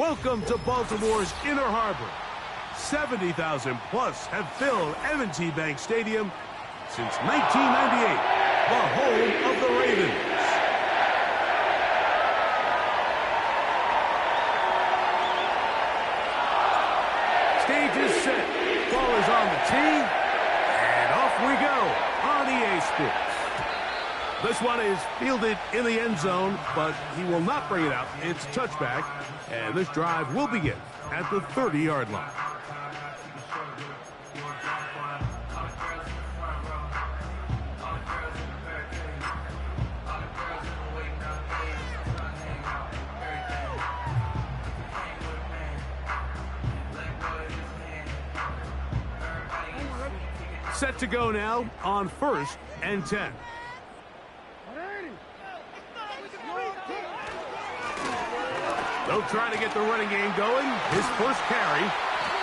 Welcome to Baltimore's Inner Harbor. 70,000 plus have filled M&T Bank Stadium since 1998, the home of the Ravens. Stage is set, ball is on the tee, and off we go on EA Sports. This one is fielded in the end zone, but he will not bring it out. It's touchback, and this drive will begin at the 30-yard line. Set to go now on 1st and 10. They'll try to get the running game going. His first carry,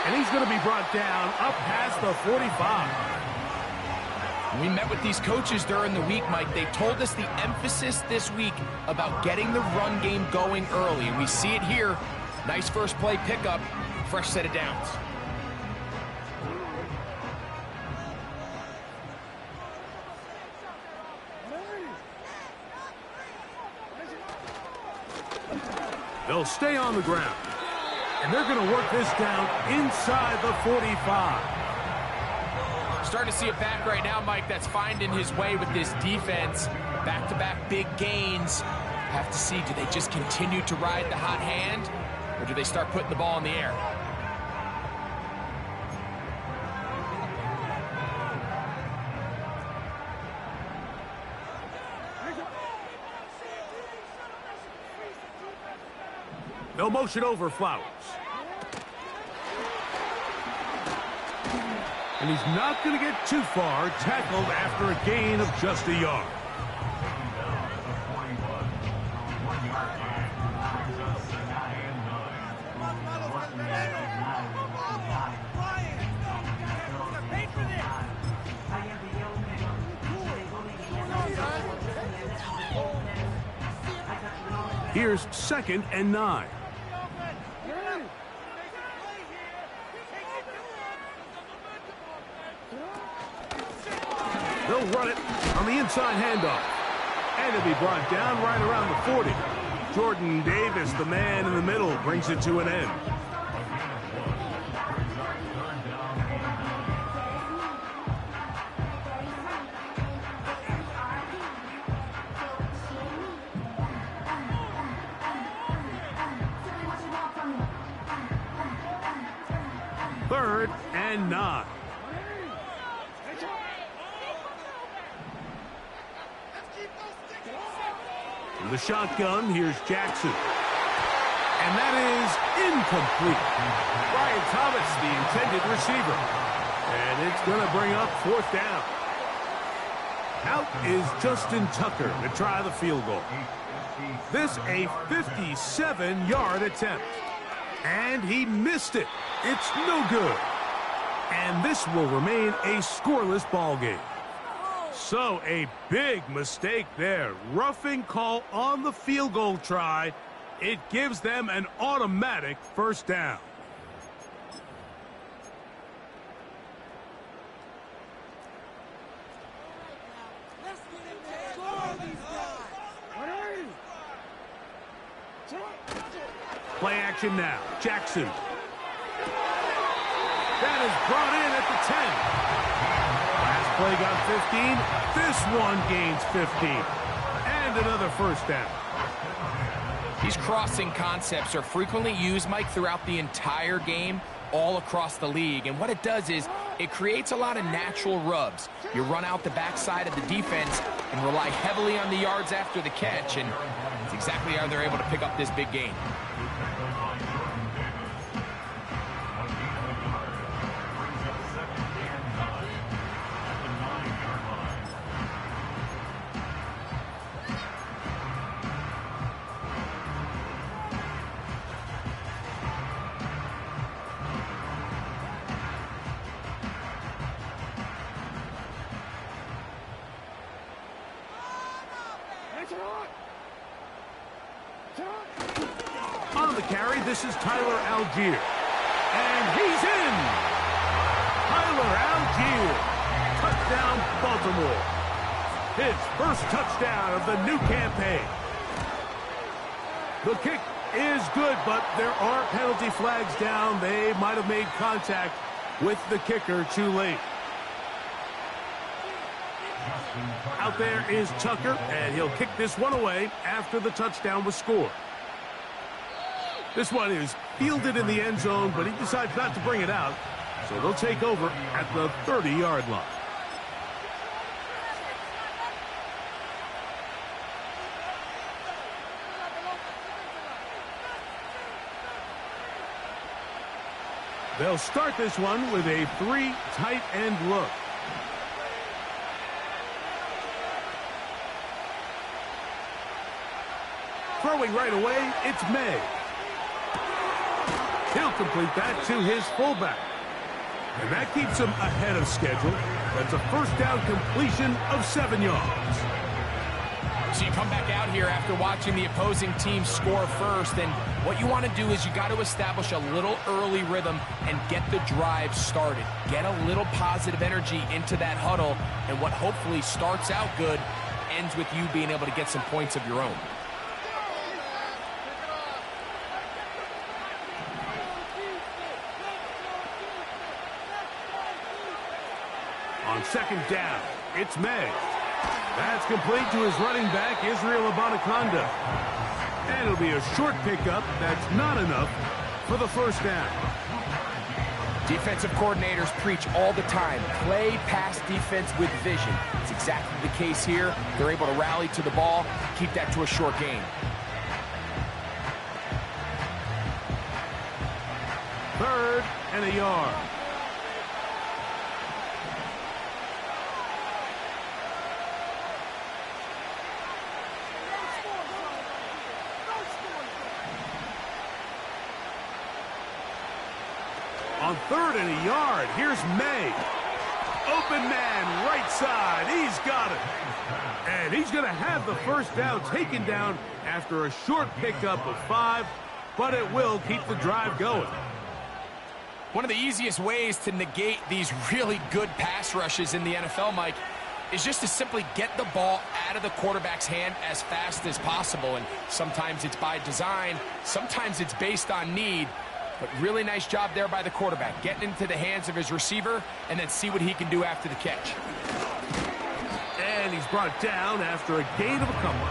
and he's going to be brought down up past the 45. We met with these coaches during the week, Mike. They told us the emphasis this week about getting the run game going early, and we see it here. Nice first play pickup, fresh set of downs. They'll stay on the ground, and they're going to work this down inside the 45. Starting to see a back right now, Mike, that's finding his way with this defense. Back-to-back big gains. Have to see, do they just continue to ride the hot hand, or do they start putting the ball in the air? No motion over Flowers. And he's not going to get too far, tackled after a gain of just a yard. Here's 2nd and 9. They'll run it on the inside handoff. And it'll be brought down right around the 40. Jordan Davis, the man in the middle, brings it to an end. Third and 9. From the shotgun, here's Jackson. And that is incomplete. Brian Thomas, the intended receiver. And it's going to bring up 4th down. Out is Justin Tucker to try the field goal. This a 57-yard attempt. And he missed it. It's no good. And this will remain a scoreless ball game. So a big mistake there. Roughing call on the field goal try. It gives them an automatic 1st down. Play action now. Jackson. That is brought in at the 10. Last play got 15. This one gains 15. And another 1st down. These crossing concepts are frequently used, Mike, throughout the entire game, all across the league. And what it does is it creates a lot of natural rubs. You run out the backside of the defense and rely heavily on the yards after the catch. And it's exactly how they're able to pick up this big gain. the carry, this is Tyler Algier. And he's in! Tyler Algier. Touchdown, Baltimore. His first touchdown of the new campaign. The kick is good, but there are penalty flags down. They might have made contact with the kicker too late. Out there is Tucker, and he'll kick this one away after the touchdown was scored. This one is fielded in the end zone, but he decides not to bring it out, so they'll take over at the 30-yard line. They'll start this one with a 3 tight end look. Throwing right away, it's May. He'll complete that to his fullback. And that keeps him ahead of schedule. That's a first down completion of 7 yards. So you come back out here after watching the opposing team score first, and what you want to do is you got to establish a little early rhythm and get the drive started. Get a little positive energy into that huddle, and what hopefully starts out good ends with you being able to get some points of your own. On second down, it's May. That's complete to his running back, Israel Abanaconda. And it'll be a short pickup. That's not enough for the first down. Defensive coordinators preach all the time, play pass defense with vision. It's exactly the case here. They're able to rally to the ball, keep that to a short gain. Third and a yard. On third and a yard, here's May. Open man, right side. He's got it. And he's going to have the first down taken down after a short pickup of 5, but it will keep the drive going. One of the easiest ways to negate these really good pass rushes in the NFL, Mike, is just to simply get the ball out of the quarterback's hand as fast as possible. And sometimes it's by design, sometimes it's based on need. But really nice job there by the quarterback, getting into the hands of his receiver and then see what he can do after the catch. And he's brought down after a gain of a couple.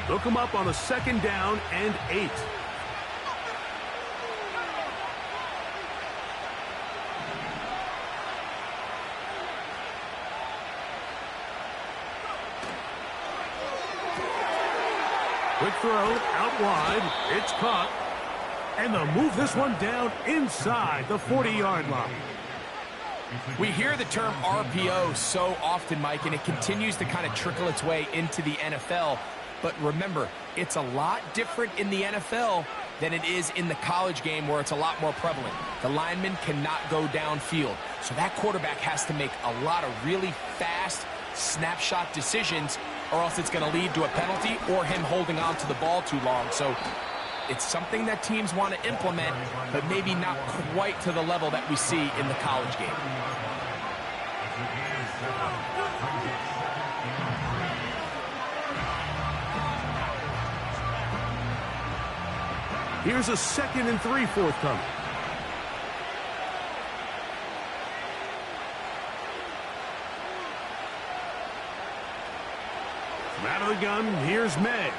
Look him up on a second down and 8. Quick throw out wide. It's caught. And they'll move this one down inside the 40-yard line. We hear the term RPO so often, Mike, and it continues to kind of trickle its way into the NFL. But remember, it's a lot different in the NFL than it is in the college game where it's a lot more prevalent. The lineman cannot go downfield. So that quarterback has to make a lot of really fast snapshot decisions, or else it's going to lead to a penalty or him holding on to the ball too long. So it's something that teams want to implement, but maybe not quite to the level that we see in the college game. Here's a 2nd and 3 forthcoming. From out of the gun, here's May.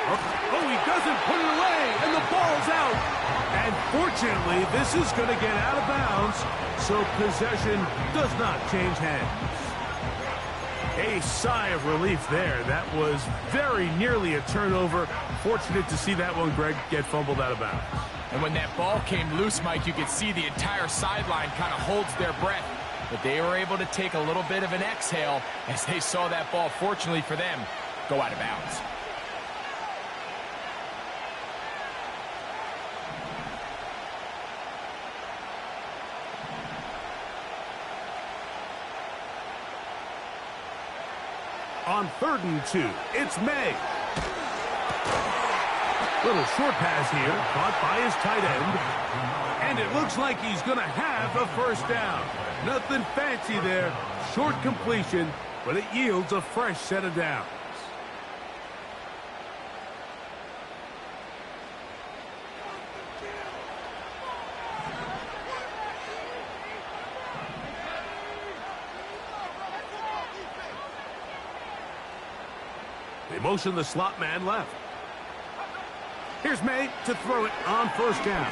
Oh, he doesn't put it away, and the ball's out. And fortunately, this is going to get out of bounds, so possession does not change hands. A sigh of relief there. That was very nearly a turnover. Fortunate to see that one, Greg, get fumbled out of bounds. And when that ball came loose, Mike, you could see the entire sideline kind of holds their breath. But they were able to take a little bit of an exhale as they saw that ball, fortunately for them, go out of bounds. On 3rd and 2, it's May. Little short pass here, caught by his tight end. And it looks like he's going to have a first down. Nothing fancy there. Short completion, but it yields a fresh set of downs. They motion the slot man left. Here's May to throw it on 1st down.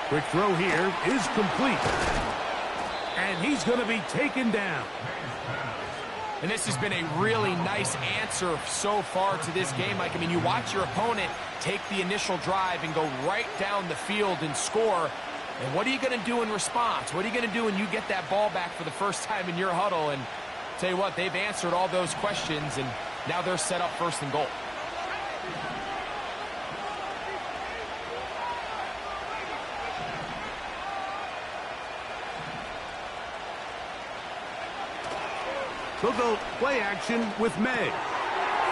Quick throw here is complete. And he's going to be taken down. And this has been a really nice answer so far to this game, Mike. I mean, you watch your opponent take the initial drive and go right down the field and score. And what are you going to do in response? What are you going to do when you get that ball back for the first time in your huddle? And tell you what, they've answered all those questions, and now they're set up 1st and goal. They'll go play action with May.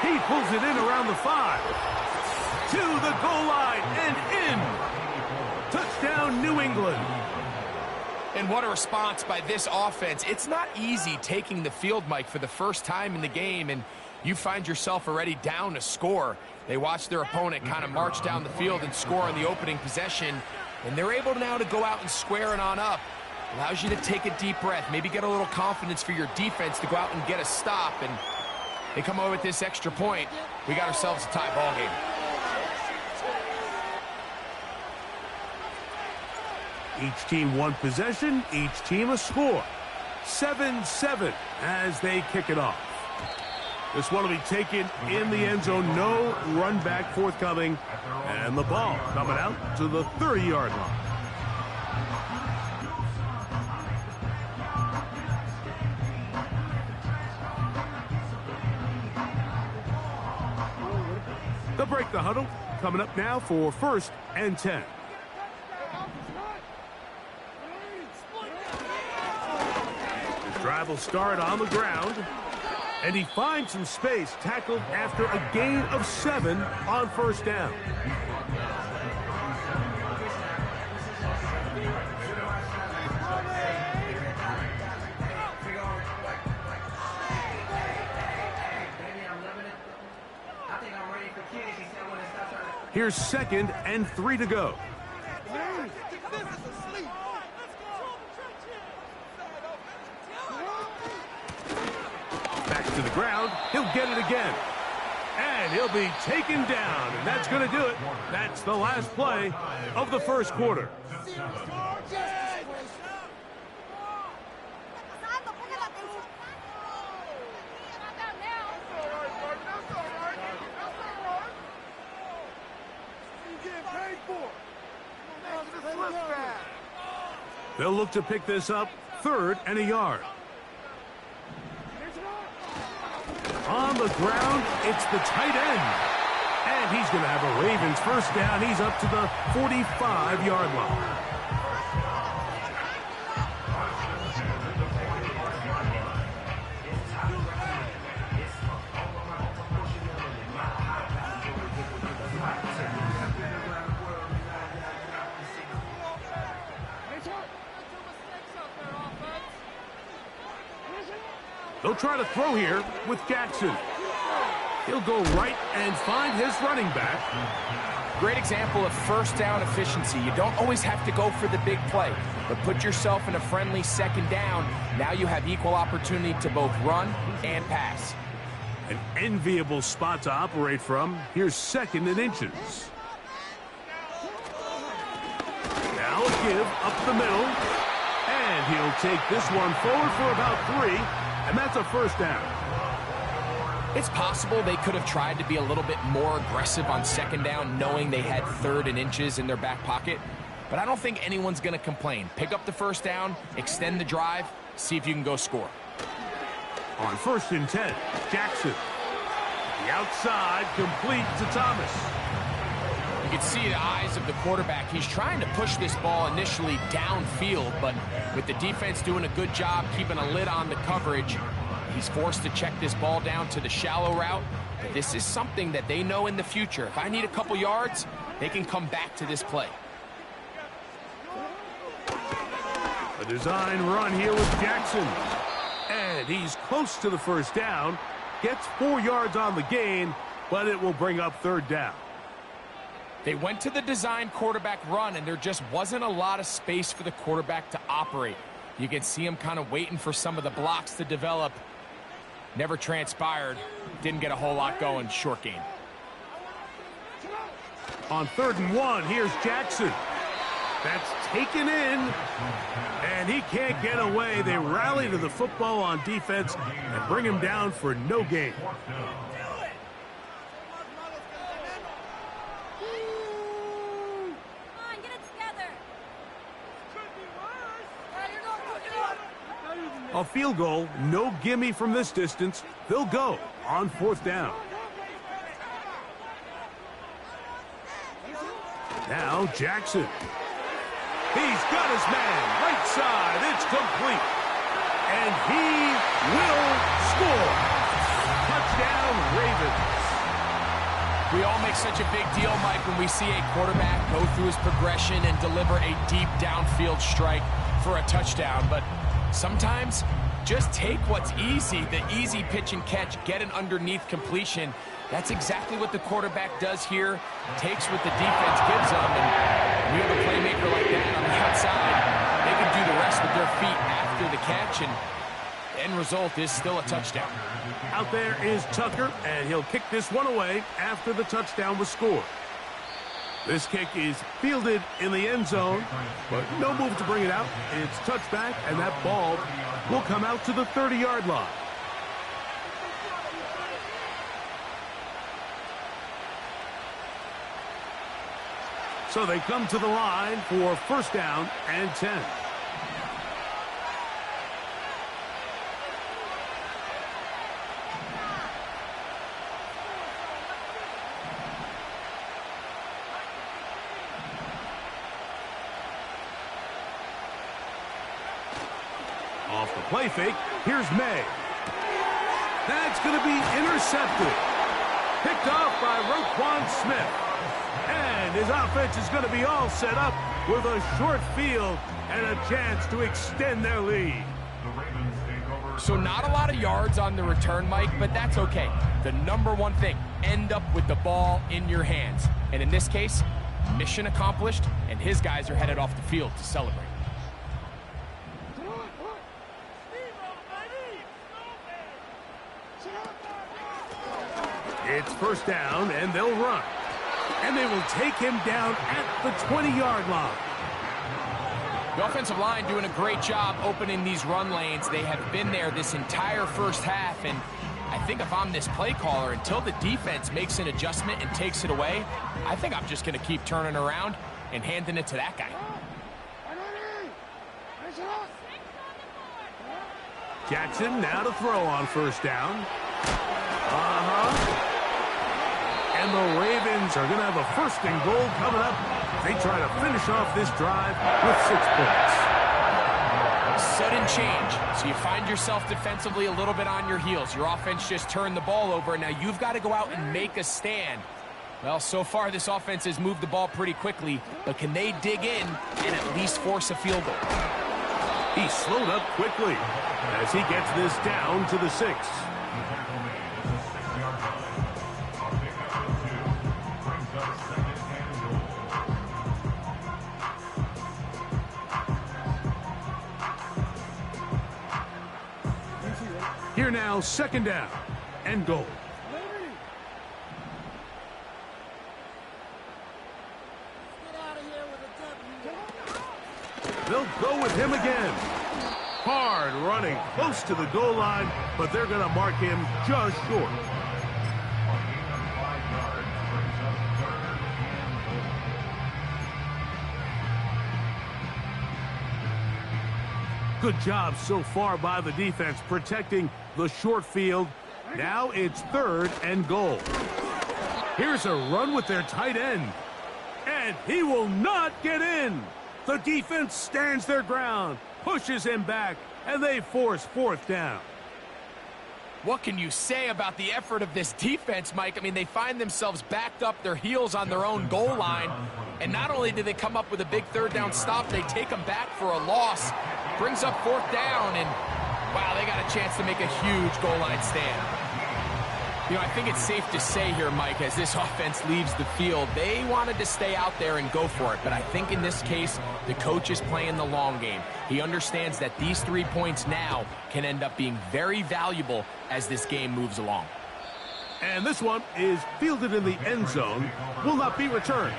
He pulls it in around the 5. To the goal line and in. Touchdown, New England. And what a response by this offense. It's not easy taking the field, Mike, for the first time in the game, and you find yourself already down to score. They watch their opponent kind of march down the field and score on the opening possession, and they're able now to go out and square it on up. Allows you to take a deep breath, maybe get a little confidence for your defense to go out and get a stop, and they come away with this extra point. We got ourselves a tie ball game. Each team one possession, each team a score. 7-7 as they kick it off. This one will be taken in the end zone. No run back forthcoming. And the ball coming out to the 30-yard line. They'll break the huddle. Coming up now for 1st and 10. His drive will start on the ground. And he finds some space, tackled after a gain of 7 on 1st down. Here's 2nd and 3 to go. Back to the ground. He'll get it again. And he'll be taken down. And that's going to do it. That's the last play of the 1st quarter. They'll look to pick this up 3rd and a yard. On the ground, it's the tight end. And he's going to have a Ravens 1st down. He's up to the 45-yard line. They'll try to throw here with Jackson. He'll go right and find his running back. Great example of 1st down efficiency. You don't always have to go for the big play, but put yourself in a friendly 2nd down. Now you have equal opportunity to both run and pass. An enviable spot to operate from. Here's 2nd and inches. Now a give up the middle. And he'll take this one forward for about 3. And that's a 1st down. It's possible they could have tried to be a little bit more aggressive on 2nd down, knowing they had 3rd and inches in their back pocket. But I don't think anyone's going to complain. Pick up the 1st down, extend the drive, see if you can go score. On 1st and 10, Jackson. The outside, complete to Thomas. You can see the eyes of the quarterback. He's trying to push this ball initially downfield, but with the defense doing a good job keeping a lid on the coverage, He's forced to check this ball down to the shallow route. But this is something that they know in the future. If I need a couple yards, they can come back to this play. A design run here with Jackson. And he's close to the first down. Gets 4 yards on the gain, but it will bring up third down. They went to the design quarterback run, and there just wasn't a lot of space for the quarterback to operate. You can see him kind of waiting for some of the blocks to develop. Never transpired. Didn't get a whole lot going. Short game. On 3rd and 1, here's Jackson. That's taken in, and he can't get away. They rally to the football on defense and bring him down for no gain. A field goal, no gimme from this distance. They'll go on 4th down. Now Jackson. He's got his man, right side, it's complete. And he will score. Touchdown, Ravens. We all make such a big deal, Mike, when we see a quarterback go through his progression and deliver a deep downfield strike for a touchdown. But sometimes just take what's easy, the easy pitch and catch, get an underneath completion. That's exactly what the quarterback does here. Takes what the defense gives them, and we have a playmaker like that on the outside. They can do the rest with their feet after the catch, and the end result is still a touchdown. Out there is Tucker, and he'll kick this one away after the touchdown was scored. This kick is fielded in the end zone, but no move to bring it out. It's touchback, and that ball will come out to the 30-yard line. So they come to the line for 1st down and 10. Off the play fake, here's May. That's going to be intercepted. Picked off by Roquan Smith. And his offense is going to be all set up with a short field and a chance to extend their lead. So not a lot of yards on the return, Mike, but that's okay. The number one thing, end up with the ball in your hands. And in this case, mission accomplished, and his guys are headed off the field to celebrate. It's 1st down, and they'll run. And they will take him down at the 20-yard line. The offensive line doing a great job opening these run lanes. They have been there this entire first half, and I think if I'm this play caller, until the defense makes an adjustment and takes it away, I think I'm just going to keep turning around and handing it to that guy. Jackson now to throw on 1st down. And the Ravens are going to have a 1st and goal coming up. They try to finish off this drive with 6 points. Sudden change. So you find yourself defensively a little bit on your heels. Your offense just turned the ball over, and now you've got to go out and make a stand. Well, so far this offense has moved the ball pretty quickly, but can they dig in and at least force a field goal? He slowed up quickly as he gets this down to the 6. Here now, 2nd down and goal. They'll go with him again. Hard running close to the goal line, but they're going to mark him just short. Good job so far by the defense protecting the short field. Now it's 3rd and goal. Here's a run with their tight end. And he will not get in. The defense stands their ground, pushes him back, and they force 4th down. What can you say about the effort of this defense, Mike? I mean, they find themselves backed up their heels on their own goal line. And not only do they come up with a big third down stop, they take them back for a loss. Brings up fourth down, and wow, they got a chance to make a huge goal line stand. You know, I think it's safe to say here, Mike, as this offense leaves the field, they wanted to stay out there and go for it. But I think in this case, the coach is playing the long game. He understands that these 3 points now can end up being very valuable as this game moves along. And this one is fielded in the end zone, will not be returned.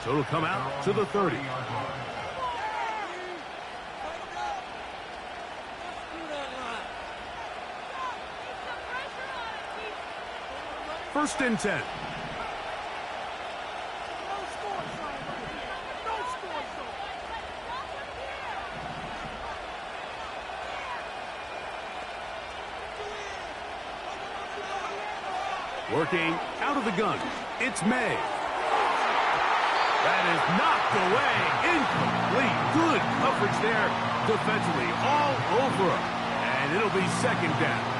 So it'll come out to the 30. First and 10. Working out of the gun. It's May. That is knocked away. Incomplete. Good coverage there defensively. All over him. And it'll be second down.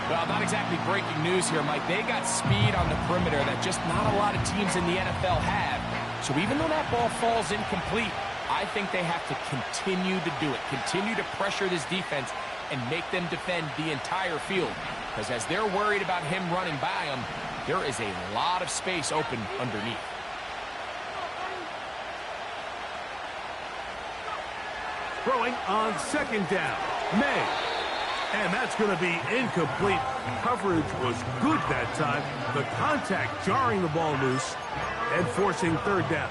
Well, not exactly breaking news here, Mike. They got speed on the perimeter that just not a lot of teams in the NFL have. So even though that ball falls incomplete, I think they have to continue to do it. Continue to pressure this defense and make them defend the entire field. Because as they're worried about him running by them, there is a lot of space open underneath. Throwing on second down. May. And that's going to be incomplete. Coverage was good that time. The contact jarring the ball loose and forcing third down.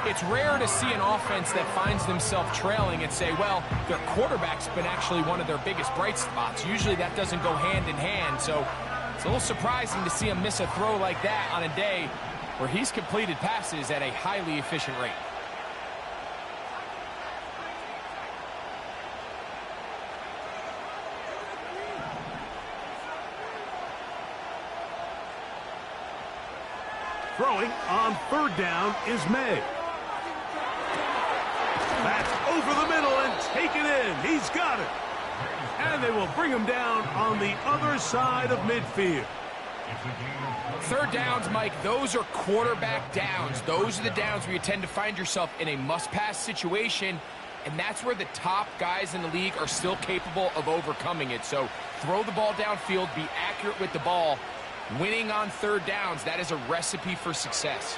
It's rare to see an offense that finds themselves trailing and say, well, their quarterback's been actually one of their biggest bright spots. Usually that doesn't go hand in hand, so it's a little surprising to see him miss a throw like that on a day where he's completed passes at a highly efficient rate. Throwing on third down is May. That's over the middle and taken in. He's got it. And they will bring him down on the other side of midfield. Third downs, Mike, those are quarterback downs. Those are the downs where you tend to find yourself in a must-pass situation, and that's where the top guys in the league are still capable of overcoming it. So throw the ball downfield, be accurate with the ball. Winning on third downs, that is a recipe for success.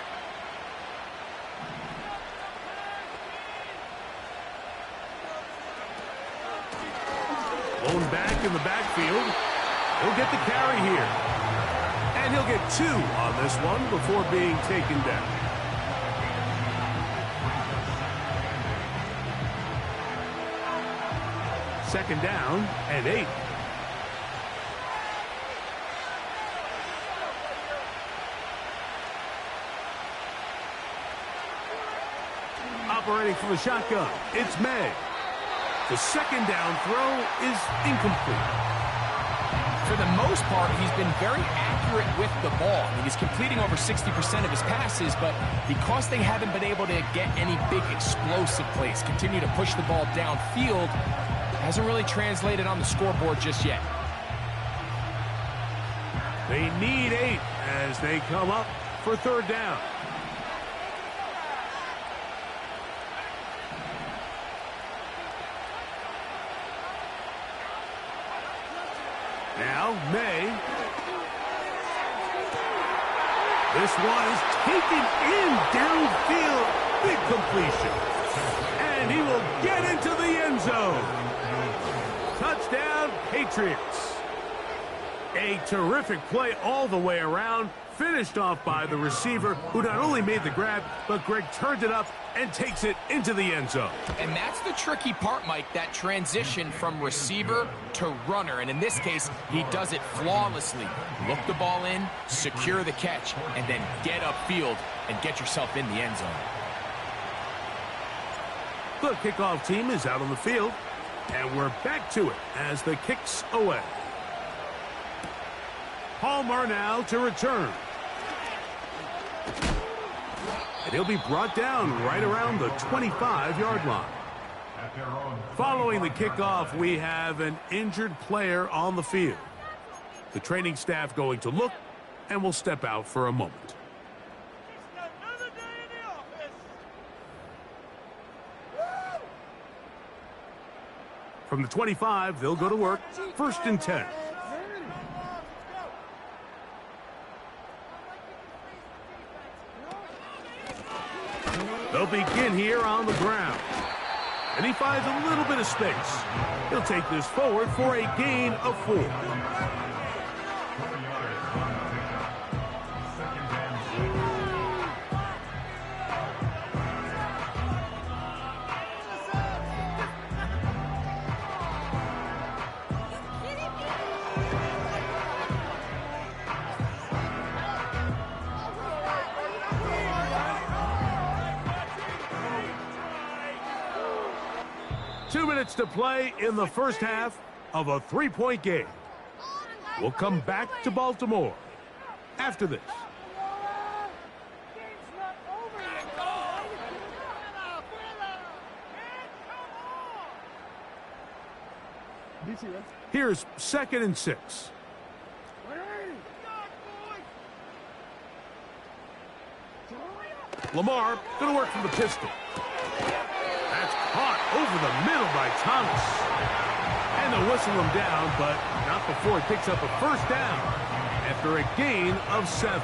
Blown back in the backfield. He'll get the carry here. And he'll get 2 on this one before being taken down. Second down and 8. Operating from the shotgun, it's May. The second down throw is incomplete. For the most part, he's been very accurate with the ball. I mean, he's completing over 60% of his passes, but because they haven't been able to get any big explosive plays, continue to push the ball downfield, hasn't really translated on the scoreboard just yet. They need 8 as they come up for third down. Now, May. This one is taken in downfield. Big completion. And he will get into the end zone. Touchdown, Patriots. A terrific play all the way around. Finished off by the receiver, who not only made the grab, but Greg turned it up and takes it into the end zone. And that's the tricky part, Mike, that transition from receiver to runner. And in this case, he does it flawlessly. Look the ball in, secure the catch, and then get upfield and get yourself in the end zone. The kickoff team is out on the field, and we're back to it as the kick's away. Palmer now to return. And he'll be brought down right around the 25-yard line. Following the kickoff, we have an injured player on the field. The training staff going to look and will step out for a moment. From the 25, they'll go to work. 1st and 10. They'll begin here on the ground. And he finds a little bit of space. He'll take this forward for a gain of 4. 2 minutes to play in the first half of a 3-point game. We'll come back to Baltimore after this. Here's 2nd and 6. Lamar going to work from the pistol. That's caught over the middle by Thomas. And they'll whistle him down, but not before he picks up a 1st down after a gain of 7.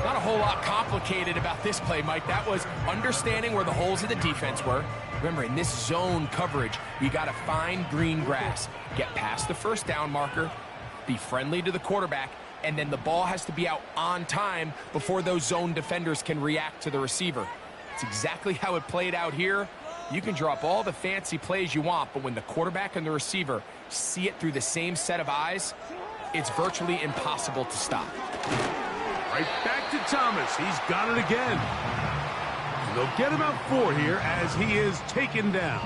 Not a whole lot complicated about this play, Mike. That was understanding where the holes of the defense were. Remember, in this zone coverage, you got to find green grass. Get past the 1st down marker, be friendly to the quarterback, and then the ball has to be out on time before those zone defenders can react to the receiver. It's exactly how it played out here. You can draw up all the fancy plays you want, but when the quarterback and the receiver see it through the same set of eyes, it's virtually impossible to stop. Right back to Thomas. He's got it again. And they'll get about 4 here as he is taken down.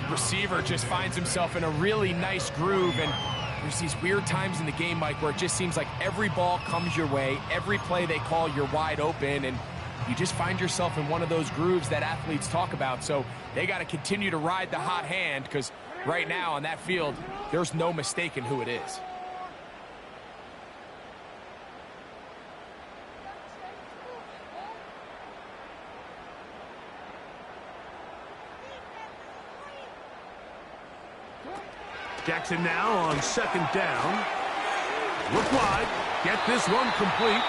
Receiver just finds himself in a really nice groove, and there's these weird times in the game, Mike, where it just seems like every ball comes your way, every play they call, you're wide open, and you just find yourself in one of those grooves that athletes talk about. So they got to continue to ride the hot hand, because right now on that field, there's no mistaking who it is. Jackson now on 2nd down. Look wide. Get this one complete.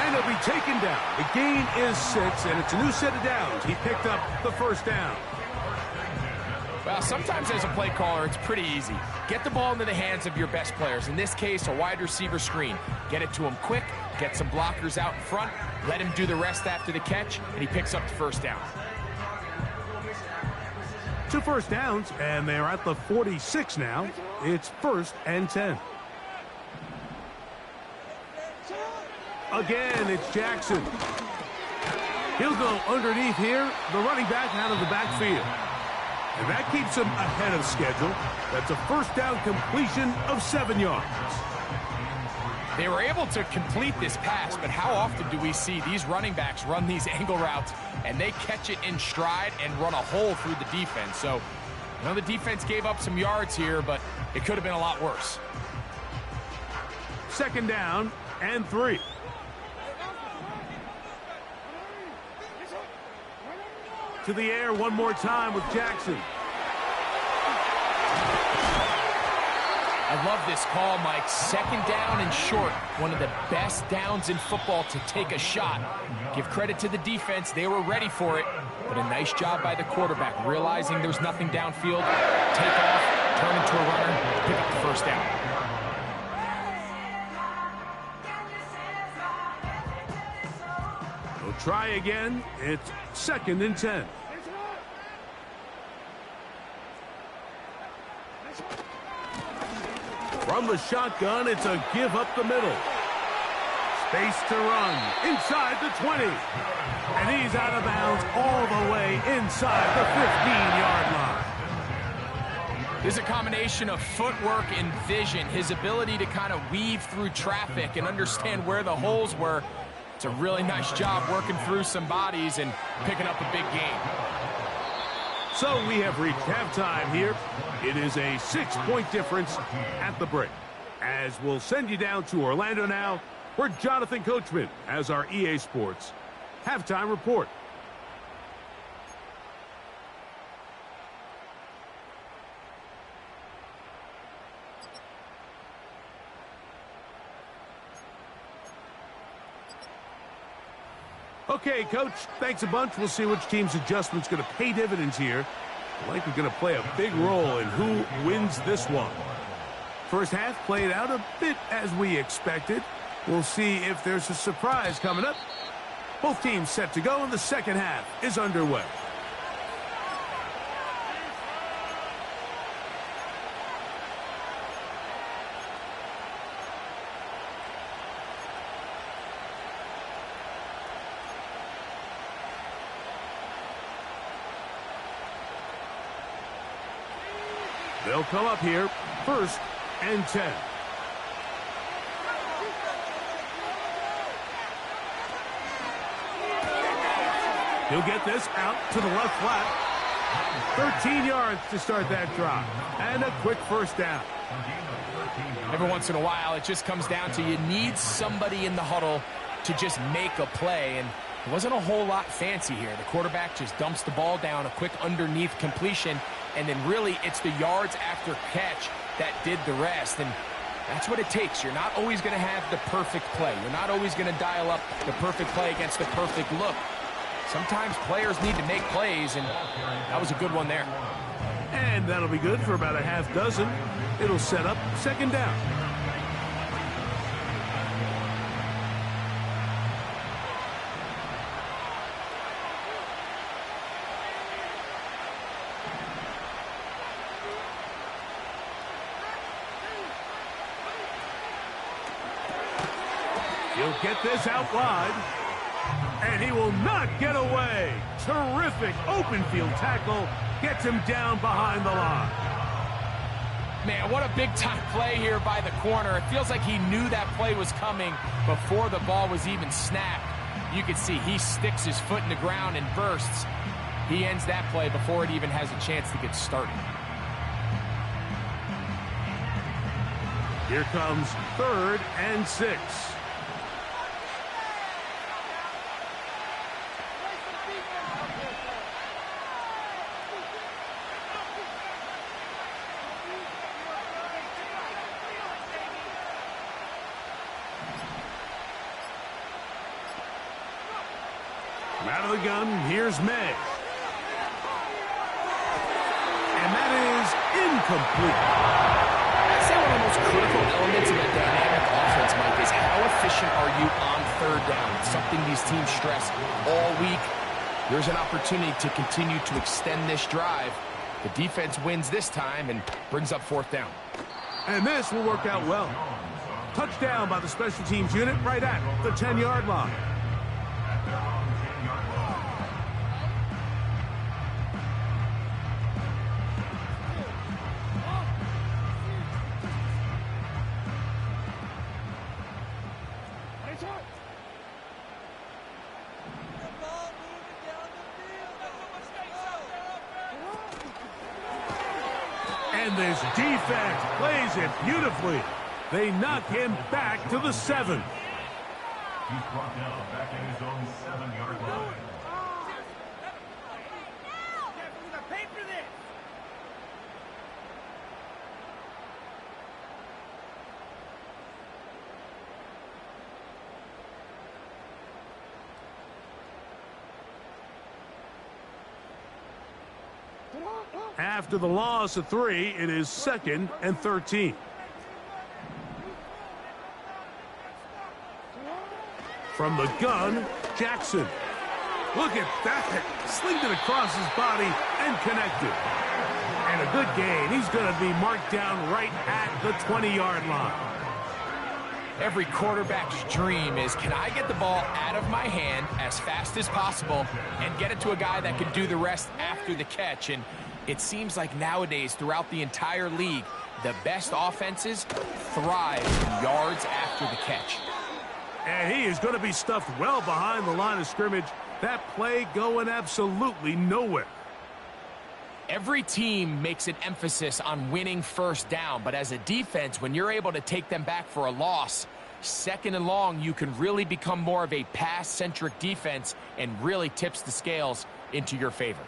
And he'll be taken down. The gain is 6, and it's a new set of downs. He picked up the 1st down. Well, sometimes as a play caller, it's pretty easy. Get the ball into the hands of your best players. In this case, a wide receiver screen. Get it to him quick. Get some blockers out in front. Let him do the rest after the catch, and he picks up the 1st down. 2 1st downs, and they're at the 46 now. It's 1st and 10. Again, it's Jackson. He'll go underneath here, the running back out of the backfield. And that keeps him ahead of schedule. That's a 1st down completion of 7 yards. They were able to complete this pass, but how often do we see these running backs run these angle routes and they catch it in stride and run a hole through the defense? So, you know, the defense gave up some yards here, but it could have been a lot worse. 2nd down and 3. To the air one more time with Jackson. I love this call, Mike. 2nd down and short. One of the best downs in football to take a shot. Give credit to the defense. They were ready for it. But a nice job by the quarterback, realizing there's nothing downfield. Take off, turn into a runner, pick up the 1st down. We'll try again. It's 2nd and 10. From the shotgun, it's a give up the middle. Space to run inside the 20. And he's out of bounds all the way inside the 15-yard line. There's a combination of footwork and vision, his ability to kind of weave through traffic and understand where the holes were. It's a really nice job working through some bodies and picking up a big gain. So we have reached halftime here. It is a 6-point difference at the break. As we'll send you down to Orlando now, where Jonathan Coachman has our EA Sports halftime report. Okay, Coach, thanks a bunch. We'll see which team's adjustment's going to pay dividends here. I think we're going to play a big role in who wins this one. First half played out a bit as we expected. We'll see if there's a surprise coming up. Both teams set to go, and the second half is underway. They'll come up here, 1st and 10. He'll get this out to the left flat. 13 yards to start that drive. And a quick first down. Every once in a while, it just comes down to you need somebody in the huddle to just make a play. And it wasn't a whole lot fancy here. The quarterback just dumps the ball down, a quick underneath completion. And then really it's the yards after catch that did the rest. And that's what it takes. You're not always going to have the perfect play. You're not always going to dial up the perfect play against the perfect look. Sometimes players need to make plays, and that was a good one there. And that'll be good for about a half dozen. It'll set up 2nd down. He'll get this out wide. And he will not get away. Terrific open field tackle. Gets him down behind the line. Man, what a big-time play here by the corner. It feels like he knew that play was coming before the ball was even snapped. You can see he sticks his foot in the ground and bursts. He ends that play before it even has a chance to get started. Here comes 3rd and 6. Out of the gun, here's May. And that is incomplete. I'd say one of the most critical elements of a dynamic offense, Mike, is how efficient are you on 3rd down? It's something these teams stress all week. There's an opportunity to continue to extend this drive. The defense wins this time and brings up 4th down. And this will work out well. Touchdown by the special teams unit right at the 10-yard line. And this defense plays it beautifully. They knock him back to the 7. He's brought down back in his own 7-yard line. After the loss of 3, it is 2nd and 13. From the gun, Jackson. Look at that. Slinged it across his body and connected. And a good gain. He's going to be marked down right at the 20-yard line. Every quarterback's dream is, can I get the ball out of my hand as fast as possible and get it to a guy that can do the rest after the catch? And it seems like nowadays, throughout the entire league, the best offenses thrive in yards after the catch. And he is going to be stuffed well behind the line of scrimmage. That play going absolutely nowhere. Every team makes an emphasis on winning first down, but as a defense, when you're able to take them back for a loss, second and long, you can really become more of a pass-centric defense and really tips the scales into your favor.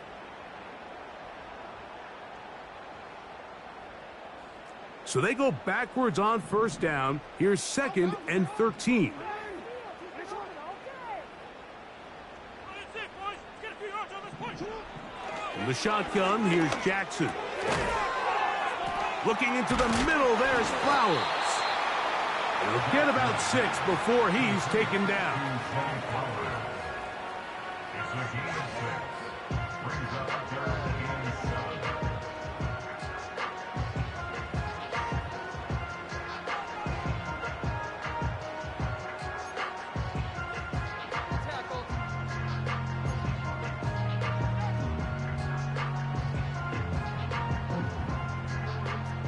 So they go backwards on first down. Here's 2nd and 13. In the shotgun, here's Jackson. Looking into the middle, there's Flowers. He'll get about 6 before he's taken down.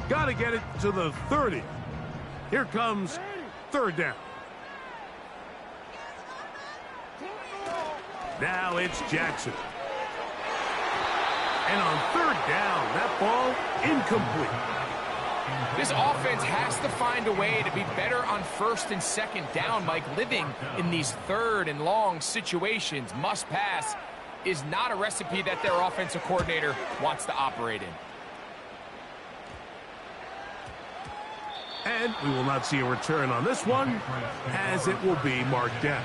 Got to get it to the 30. Here comes 3rd down. Now it's Jackson. And on 3rd down, that ball incomplete. This offense has to find a way to be better on 1st and 2nd down, Mike. Living in these 3rd and long situations, must pass, is not a recipe that their offensive coordinator wants to operate in. And we will not see a return on this one, as it will be marked down.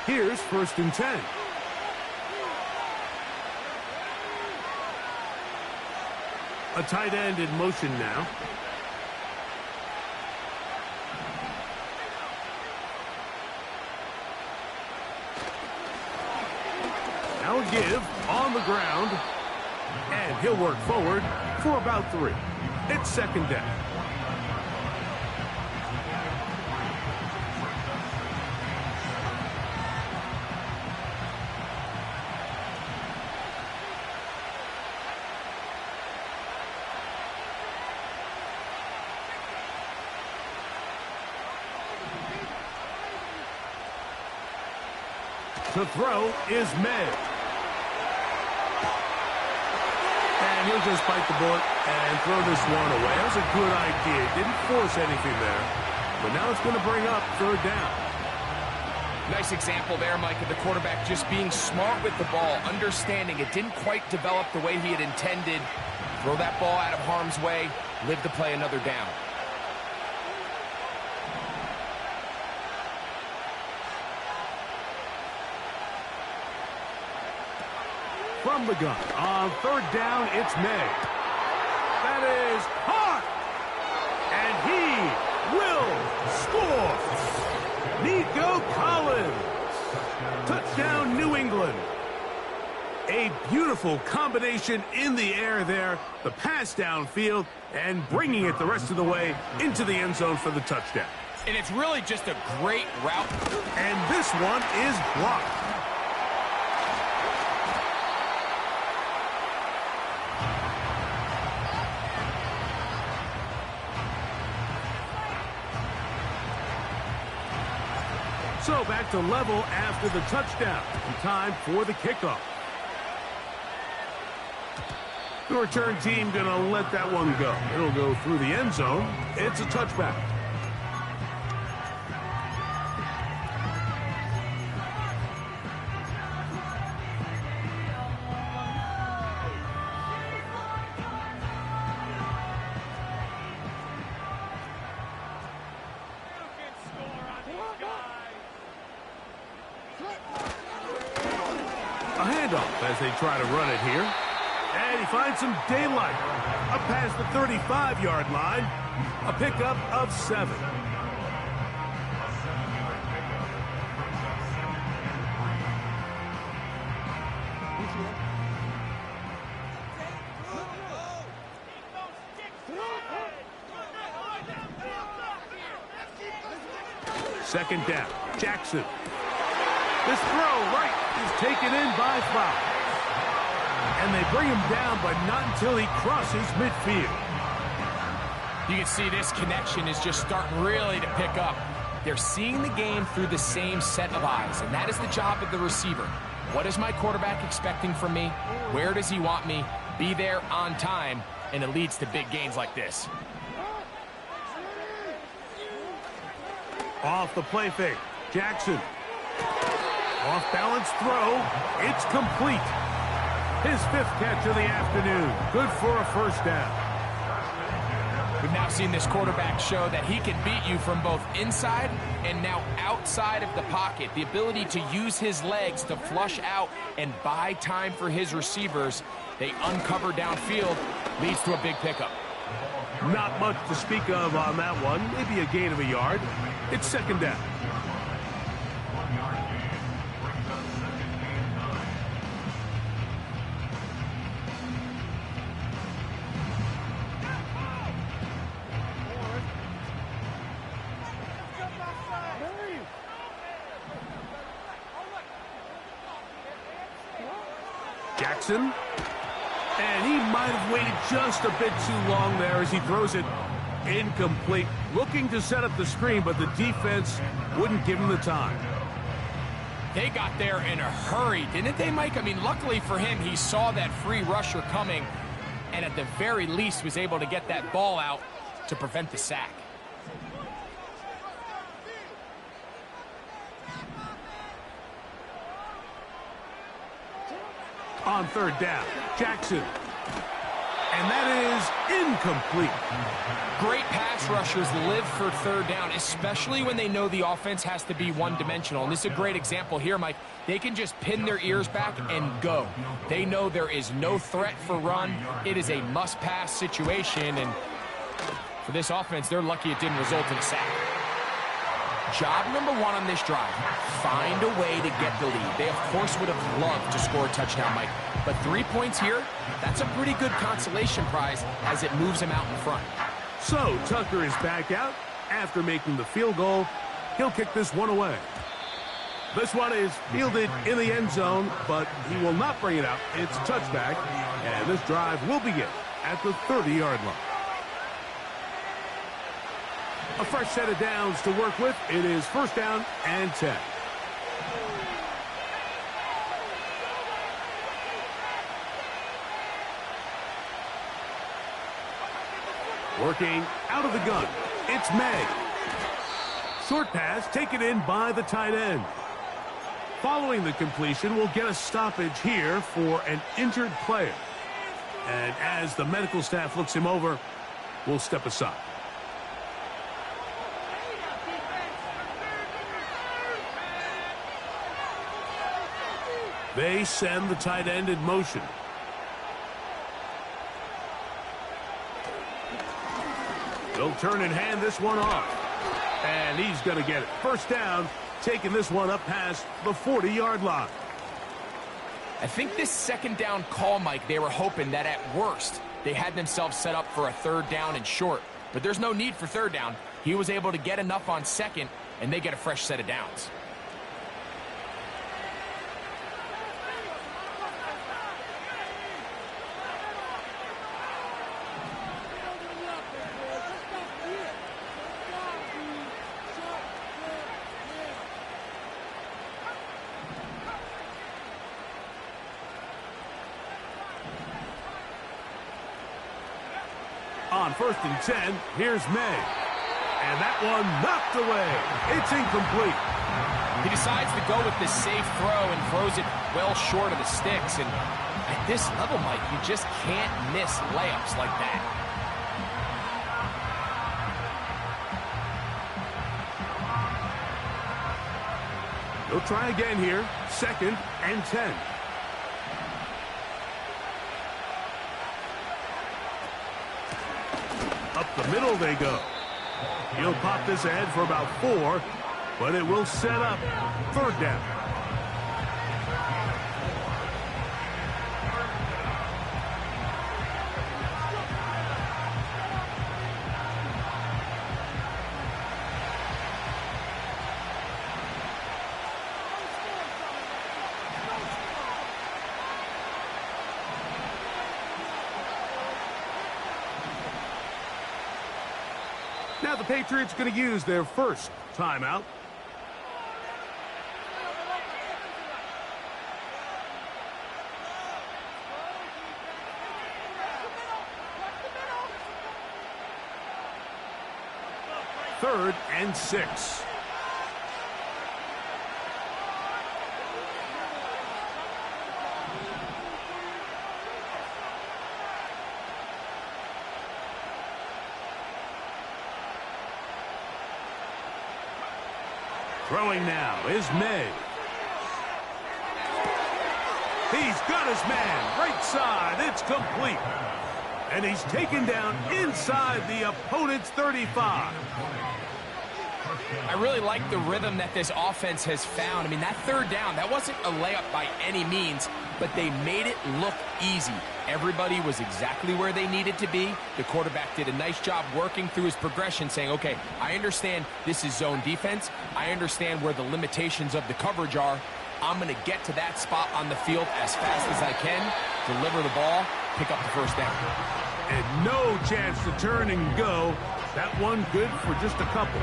Here's 1st and 10. A tight end in motion now. Now a give on the ground. And he'll work forward for about 3. It's 2nd down. To throw is May. And he'll just bite the bullet and throw this one away. That was a good idea. Didn't force anything there. But now it's going to bring up 3rd down. Nice example there, Mike, of the quarterback just being smart with the ball, understanding it didn't quite develop the way he had intended. Throw that ball out of harm's way, live to play another down. From the gun, on 3rd down, it's May. That is hot! And he will score! Nico Collins! Touchdown, New England! A beautiful combination in the air there, the pass downfield, and bringing it the rest of the way into the end zone for the touchdown. And it's really just a great route. And this one is blocked. So back to level after the touchdown. Time for the kickoff. The return team going to let that one go. It'll go through the end zone. It's a touchback. A handoff as they try to run it here. And he finds some daylight. Up past the 35-yard line. A pickup of 7. Second down. Jackson. This throw right is taken in by Flowers. And they bring him down, but not until he crosses midfield. You can see this connection is just starting really to pick up. They're seeing the game through the same set of eyes, and that is the job of the receiver. What is my quarterback expecting from me? Where does he want me? Be there on time, and it leads to big gains like this. Off the play fake. Jackson. Off balance throw. It's complete. His 5th catch of the afternoon. Good for a first down. We've now seen this quarterback show that he can beat you from both inside and now outside of the pocket. The ability to use his legs to flush out and buy time for his receivers. They uncover downfield, leads to a big pickup. Not much to speak of on that one. Maybe a gain of a yard. It's second down. Jackson, and he might have waited just a bit too long there as he throws it incomplete. Looking to set up the screen, but the defense wouldn't give him the time. They got there in a hurry, didn't they, Mike? I mean, luckily for him, he saw that free rusher coming, and at the very least was able to get that ball out to prevent the sack. On third down, Jackson. And that is incomplete. Great pass rushers live for third down, especially when they know the offense has to be one-dimensional. And this is a great example here, Mike. They can just pin their ears back and go. They know there is no threat for run. It is a must-pass situation. And for this offense, they're lucky it didn't result in a sack. Job number 1 on this drive, find a way to get the lead. They, of course, would have loved to score a touchdown, Mike. But 3 points here, that's a pretty good consolation prize as it moves them out in front. So Tucker is back out after making the field goal. He'll kick this one away. This one is fielded in the end zone, but he will not bring it out. It's a touchback, and this drive will begin at the 30-yard line. A fresh set of downs to work with. It is first down and 10. Working out of the gun. It's May. Short pass taken in by the tight end. Following the completion, we'll get a stoppage here for an injured player. And as the medical staff looks him over, we'll step aside. They send the tight end in motion. They'll turn and hand this one off. And he's going to get it. First down, taking this one up past the 40-yard line. I think this second down call, Mike, they were hoping that at worst they had themselves set up for a third down and short. But there's no need for third down. He was able to get enough on second, and they get a fresh set of downs. On first and 10, here's May. And that one knocked away. It's incomplete. He decides to go with the safe throw and throws it well short of the sticks. And at this level, Mike, you just can't miss layups like that. They'll try again here. Second and 10. Up the middle they go. He'll pop this ahead for about 4, but it will set up third down. Now the Patriots going to use their first timeout. Third and 6. Throwing now is May. He's got his man right side. It's complete. And he's taken down inside the opponent's 35. I really like the rhythm that this offense has found. I mean, that third down, that wasn't a layup by any means, but they made it look easy. Everybody was exactly where they needed to be. The quarterback did a nice job working through his progression, saying, okay, I understand this is zone defense. I understand where the limitations of the coverage are. I'm going to get to that spot on the field as fast as I can, deliver the ball, pick up the first down. And no chance to turn and go. That one good for just a couple.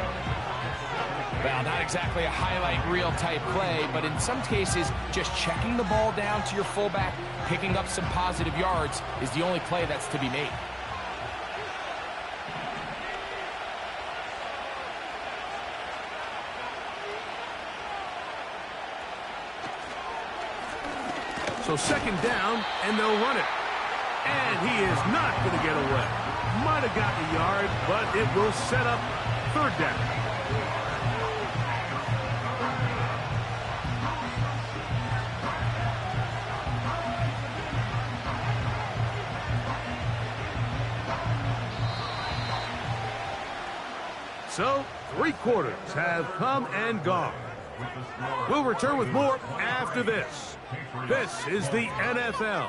Well, not exactly a highlight reel type play, but in some cases, just checking the ball down to your fullback, picking up some positive yards is the only play that's to be made. So second down, and they'll run it. And he is not going to get away. Might have gotten a yard, but it will set up third down. So, 3 quarters have come and gone. We'll return with more after this. This is the NFL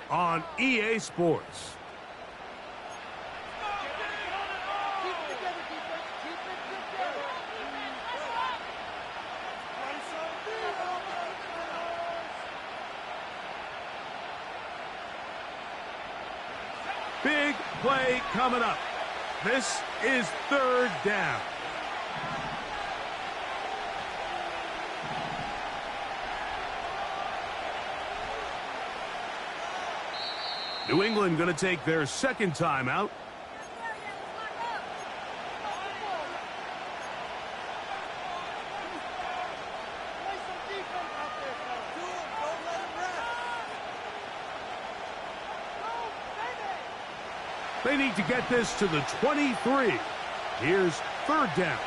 on EA Sports. Big play coming up. This is third down. New England going to take their second timeout. They need to get this to the 23. Here's third down.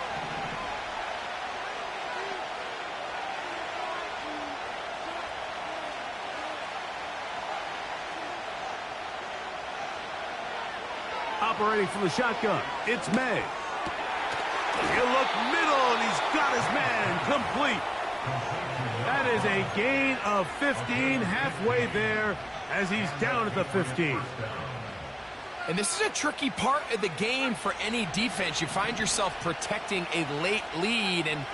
Operating from the shotgun, it's May. He'll look middle, and he's got his man complete. That is a gain of 15, halfway there as he's down at the 15. And this is a tricky part of the game for any defense. You find yourself protecting a late lead, and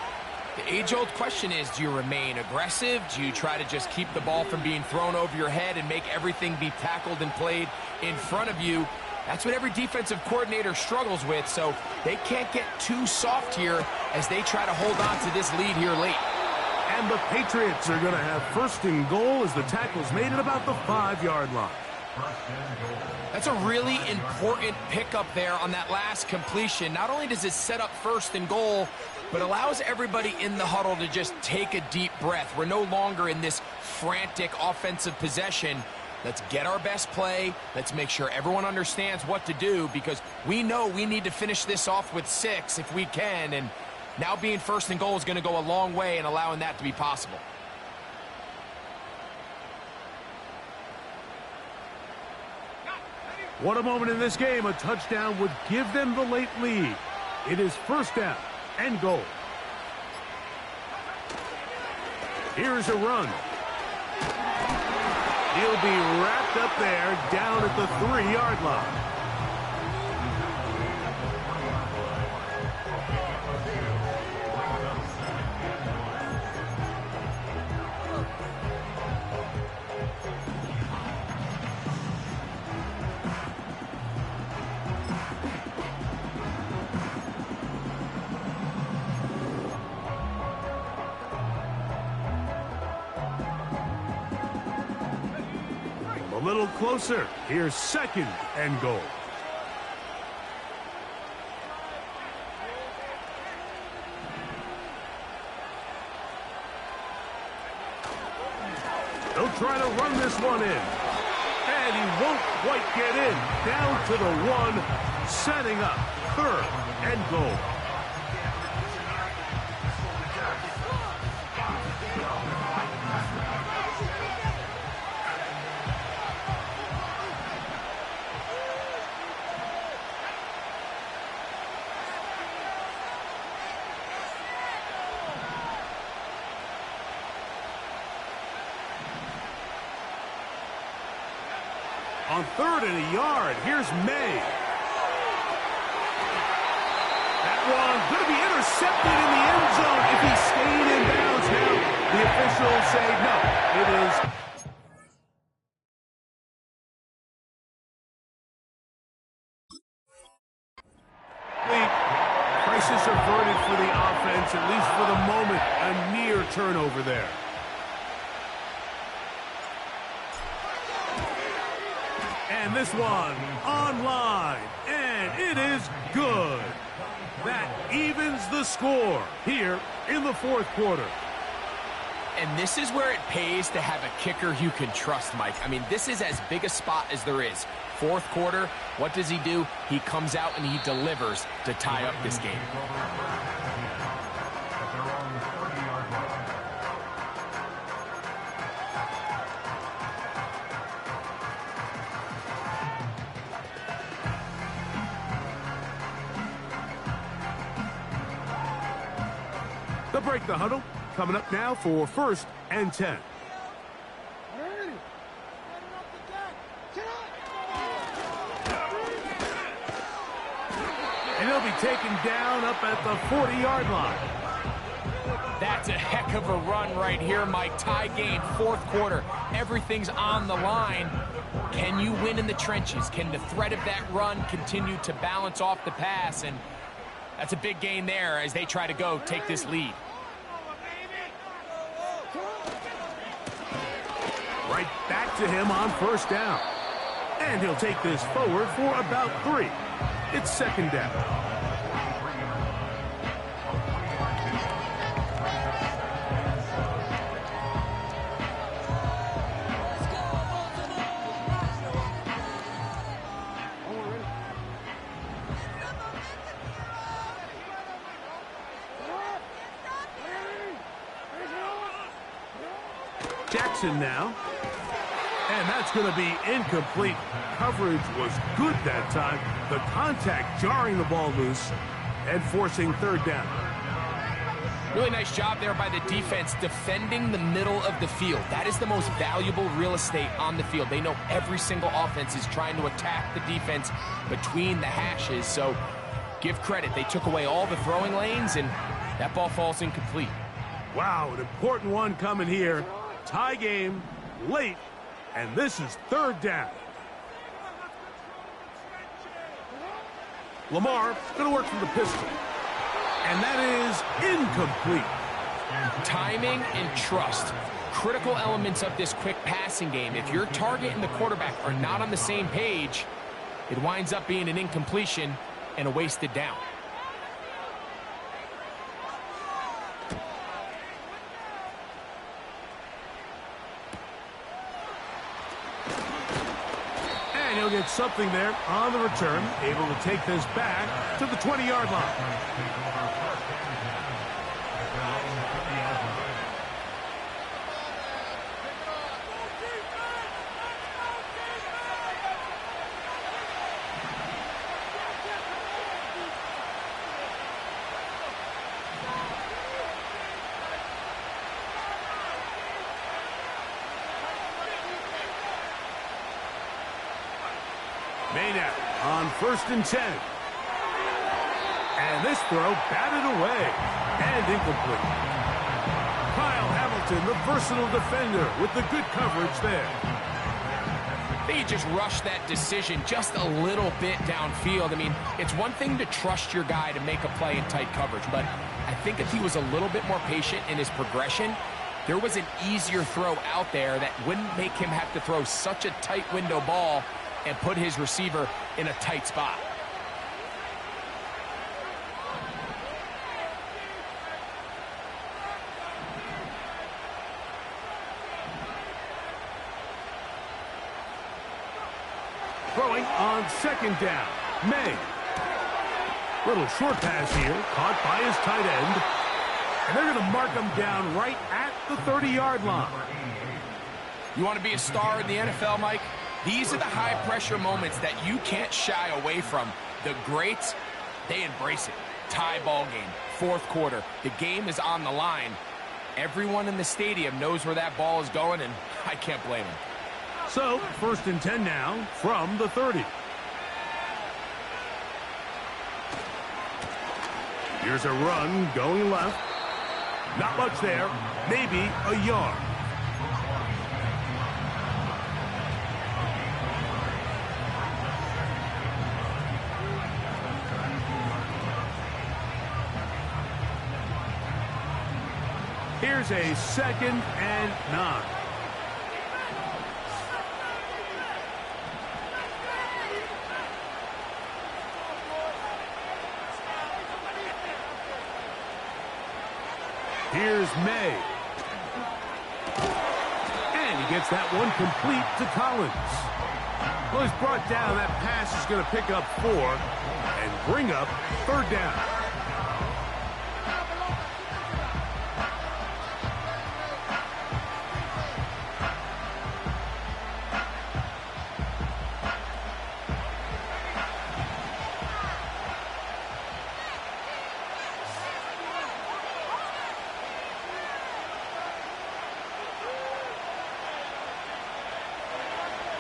the age-old question is, do you remain aggressive? Do you try to just keep the ball from being thrown over your head and make everything be tackled and played in front of you? That's what every defensive coordinator struggles with, so they can't get too soft here as they try to hold on to this lead here late. And the Patriots are going to have first and goal as the tackle's made at about the 5-yard line. That's a really important pickup there on that last completion. Not only does it set up first and goal, but allows everybody in the huddle to just take a deep breath. We're no longer in this frantic offensive possession. Let's get our best play. Let's make sure everyone understands what to do, because we know we need to finish this off with 6 if we can. And now being first and goal is going to go a long way in allowing that to be possible. What a moment in this game. A touchdown would give them the late lead. It is first down and goal. Here's a run. He'll be wrapped up there down at the 3-yard line. little closer. Here's 2nd and goal. They'll try to run this one in. And he won't quite get in. Down to the 1, setting up 3rd and goal. On 3rd and a yard, here's May. That one going to be intercepted in the end zone if he stayed in bounds. Now the officials say no. It is crisis averted for the offense, at least for the moment. A near turnover there. And this one online, and it is good. That evens the score here in the 4th quarter. And this is where it pays to have a kicker you can trust, Mike. I mean, this is as big a spot as there is. 4th quarter, what does he do? He comes out and he delivers to tie up this game. They'll break the huddle. Coming up now for 1st and 10. And he'll be taken down up at the 40-yard line. That's a heck of a run right here, Mike. Tie game, 4th quarter. Everything's on the line. Can you win in the trenches? Can the threat of that run continue to balance off the pass? And that's a big gain there as they try to take this lead. Right back to him on 1st down. And he'll take this forward for about 3. It's 2nd down. Jackson now. And that's going to be incomplete. Coverage was good that time. The contact jarring the ball loose and forcing 3rd down. Really nice job there by the defense defending the middle of the field. That is the most valuable real estate on the field. They know every single offense is trying to attack the defense between the hashes. So give credit. They took away all the throwing lanes, and that ball falls incomplete. Wow, an important one coming here. Tie game, late, and this is 3rd down. Lamar going to work from the pistol. And that is incomplete. Timing and trust. Critical elements of this quick passing game. If your target and the quarterback are not on the same page, it winds up being an incompletion and a wasted down. And he'll get something there on the return, able to take this back to the 20-yard line. Maynard on 1st and 10. And this throw batted away and incomplete. Kyle Hamilton, the versatile defender, with the good coverage there. They just rushed that decision just a little bit downfield. I mean, it's one thing to trust your guy to make a play in tight coverage, but I think if he was a little bit more patient in his progression, There was an easier throw out there that wouldn't make him have to throw such a tight window ball and put his receiver in a tight spot. Throwing on second down. May. Little short pass here, caught by his tight end. And they're going to mark him down right at the 30-yard line. You want to be a star in the NFL, Mike? These are the high-pressure moments that you can't shy away from. The greats, they embrace it. Tie ball game, fourth quarter. The game is on the line. Everyone in the stadium knows where that ball is going, and I can't blame them. So, 1st and 10 now from the 30. Here's a run going left. Not much there. Maybe a yard. Here's a 2nd and 9. Here's May. And he gets that one complete to Collins. Well, he's brought down. That pass is going to pick up 4 and bring up 3rd down.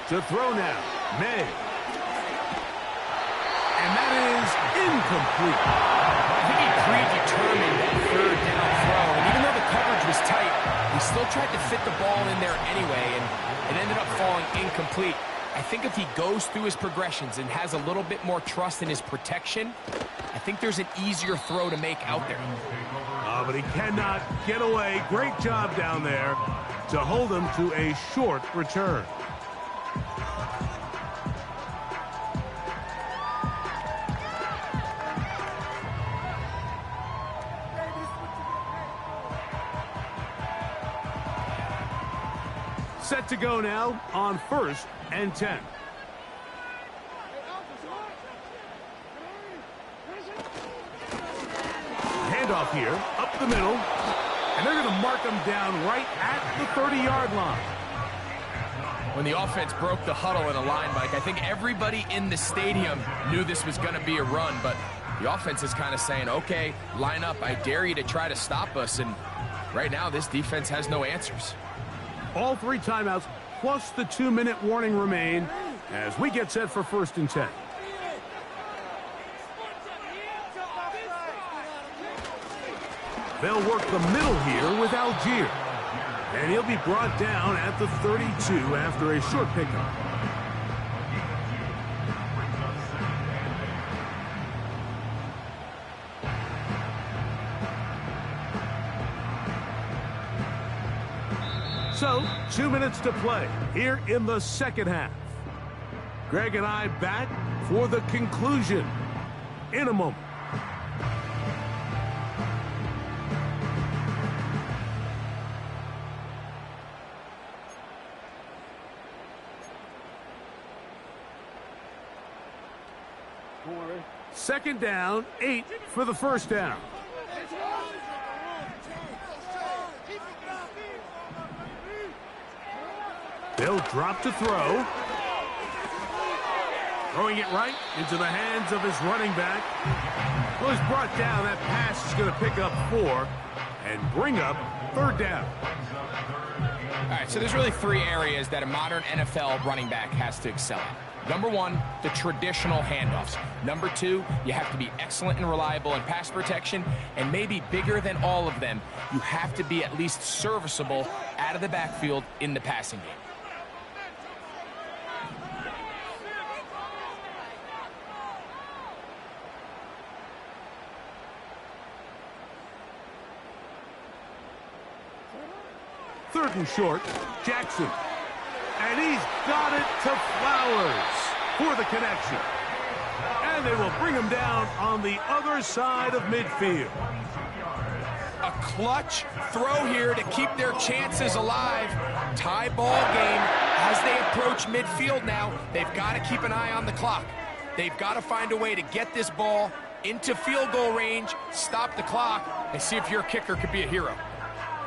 To throw now, May. And that is incomplete. I think he predetermined that 3rd down throw, and even though the coverage was tight, he still tried to fit the ball in there anyway, and it ended up falling incomplete. I think if he goes through his progressions and has a little bit more trust in his protection, I think there's an easier throw to make out there. But he cannot get away. Great job down there to hold him to a short return. Set to go now on 1st and 10. Handoff here, up the middle. And they're going to mark him down right at the 30-yard line. When the offense broke the huddle in a line, Mike, I think everybody in the stadium knew this was going to be a run, but the offense is kind of saying, okay, line up, I dare you to try to stop us, and right now this defense has no answers. All 3 timeouts plus the 2-minute warning remain as we get set for 1st and 10. They'll work the middle here with Algier. And he'll be brought down at the 32 after a short pickup. So, 2 minutes to play here in the 2nd half. Greg and I back for the conclusion in a moment. Second down, 8 for the 1st down. They'll drop to throw. Throwing it right into the hands of his running back. Well, he's brought down. That pass is going to pick up 4 and bring up 3rd down. All right, so there's really 3 areas that a modern NFL running back has to excel in. Number 1, the traditional handoffs. Number 2, you have to be excellent and reliable in pass protection. And maybe bigger than all of them, you have to be at least serviceable out of the backfield in the passing game. 3rd and short. Jackson. And he's got it to Flowers for the connection. And they will bring him down on the other side of midfield. A clutch throw here to keep their chances alive. Tie ball game as they approach midfield now. They've got to keep an eye on the clock. They've got to find a way to get this ball into field goal range, stop the clock, and see if your kicker could be a hero.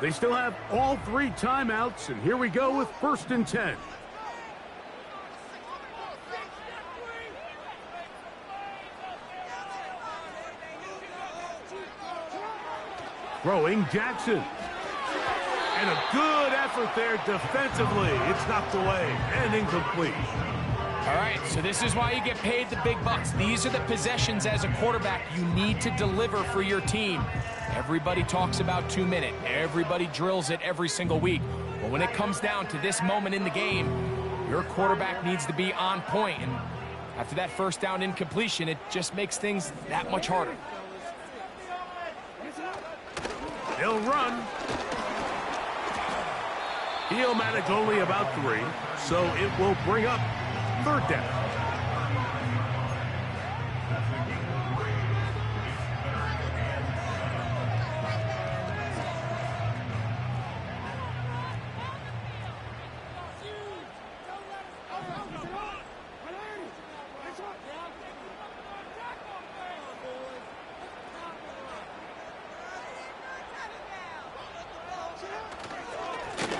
They still have all 3 timeouts, and here we go with 1st and 10. Throwing Jackson. And a good effort there defensively. It's knocked away and incomplete. All right, so this is why you get paid the big bucks. These are the possessions as a quarterback you need to deliver for your team. Everybody talks about 2-minute. Everybody drills it every single week. But when it comes down to this moment in the game, your quarterback needs to be on point. And after that 1st down incompletion, it just makes things that much harder. He'll run. He'll manage only about 3, so it will bring up 3rd down.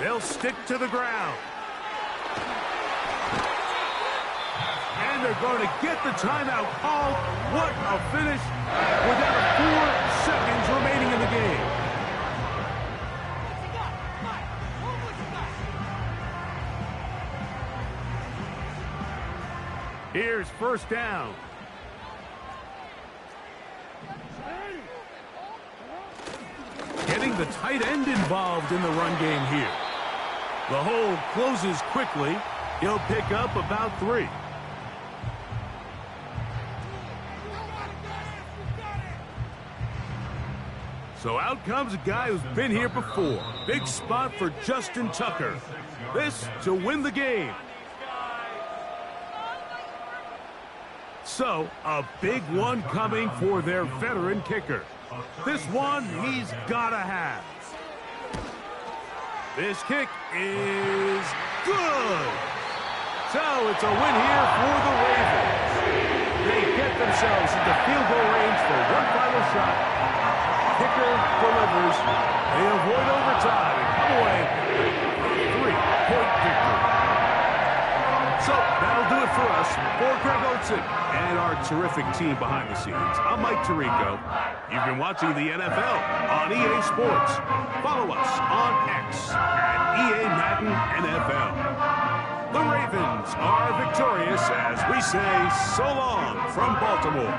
They'll stick to the ground. And they're going to get the timeout called. What a finish with down 4 seconds remaining in the game. Here's 1st down. Getting the tight end involved in the run game here. The hole closes quickly. He'll pick up about 3. So out comes a guy who's been here before. Big spot for Justin Tucker. This to win the game. So, a big one coming for their veteran kicker. This one he's got to have. This kick is good. So it's a win here for the Ravens. They get themselves into field goal range for one final shot. Kicker delivers. They avoid overtime and come away with a 3-point victory. So that'll do it for us. For Greg Olson and our terrific team behind the scenes, I'm Mike Tirico. You've been watching the NFL on EA Sports. Follow us on X at EA Madden NFL. The Ravens are victorious as we say so long from Baltimore.